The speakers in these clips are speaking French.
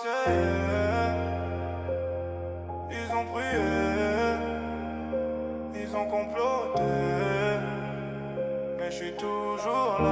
essayé, ils ont prié, ils ont comploté, mais je suis toujours là.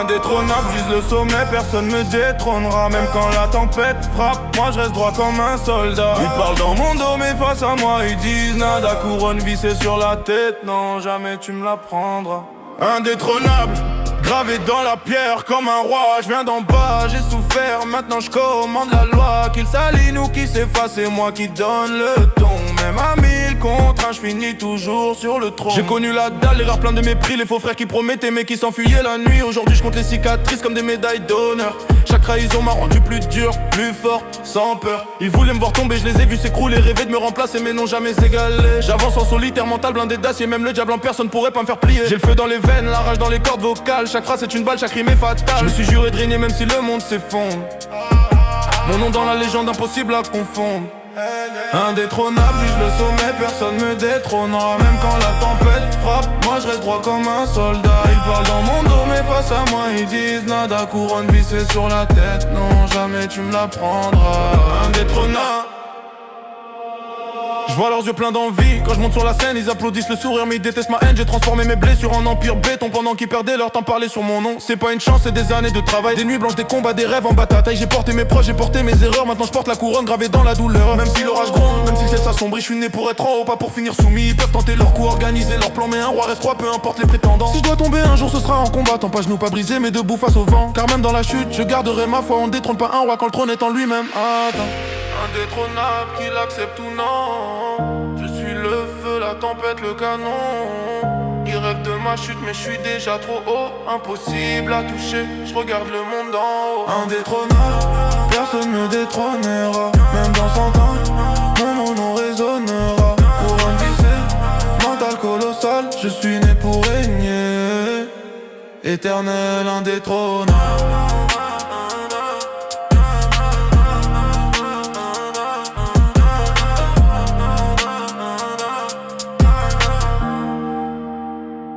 Indétrônable, vise le sommet, personne me détrônera. Même quand la tempête frappe, moi je reste droit comme un soldat. Ils parlent dans mon dos mais face à moi ils disent nada. Couronne vissée sur la tête, non jamais tu me la prendras. Indétrônable, gravé dans la pierre comme un roi. Je viens d'en bas, j'ai souffert, maintenant je commande la loi. Qu'il s'aligne ou qu'il s'efface, c'est moi qui donne le ton. Même à 1000 contre 1, je finis toujours sur le trône. J'ai connu la dalle, les rares pleins de mépris, les faux frères qui promettaient mais qui s'enfuyaient la nuit. Aujourd'hui je compte les cicatrices comme des médailles d'honneur. Chaque trahison m'a rendu plus dur, plus fort, sans peur. Ils voulaient me voir tomber, je les ai vus s'écrouler, rêver de me remplacer mais n'ont jamais égalé. J'avance en solitaire, mental blindé d'acier, même le diable en personne pourrait pas me faire plier. J'ai le feu dans les veines, la rage dans les cordes vocales. Chaque phrase est une balle, chaque rime est fatale. Je me suis juré de régner même si le monde s'effondre. Mon nom dans la légende, impossible à confondre. Indétrônable, vise le sommet, personne me détrônera. Même quand la tempête frappe, moi je reste droit comme un soldat. Ils parlent dans mon dos mais face à moi ils disent nada. Couronne vissée sur la tête, non jamais tu me la prendras. Indétrônable. Je vois leurs yeux pleins d'envie. Quand je monte sur la scène, ils applaudissent le sourire, mais ils détestent ma haine. J'ai transformé mes blessures en empire béton pendant qu'ils perdaient leur temps parler sur mon nom. C'est pas une chance, c'est des années de travail. Des nuits blanches, des combats, des rêves en bataille. J'ai porté mes proches, j'ai porté mes erreurs. Maintenant je porte la couronne gravée dans la douleur. Même si l'orage gronde, même si c'est s'assombrit, je suis né pour être en haut, pas pour finir soumis. Ils peuvent tenter leur coup, organiser leur plan, mais un roi reste roi, peu importe les prétendants. Si je dois tomber un jour, ce sera en combattant, pas genoux, pas brisé, mais debout face au vent. Car même dans la chute, je garderai ma foi. On détrône pas un roi quand le trône est en lui-même. Attends. Indétrônable, qu'il accepte ou non. Je suis le feu, la tempête, le canon. Ils rêvent de ma chute, mais je suis déjà trop haut. Impossible à toucher, je regarde le monde d'en haut. Indétrônable, personne me détrônera. Même dans 100 ans, mon nom résonnera. Couronne vissée, mental colossal. Je suis né pour régner. Éternel, indétrônable.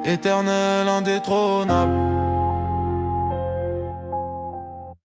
Éternel, indétrônable.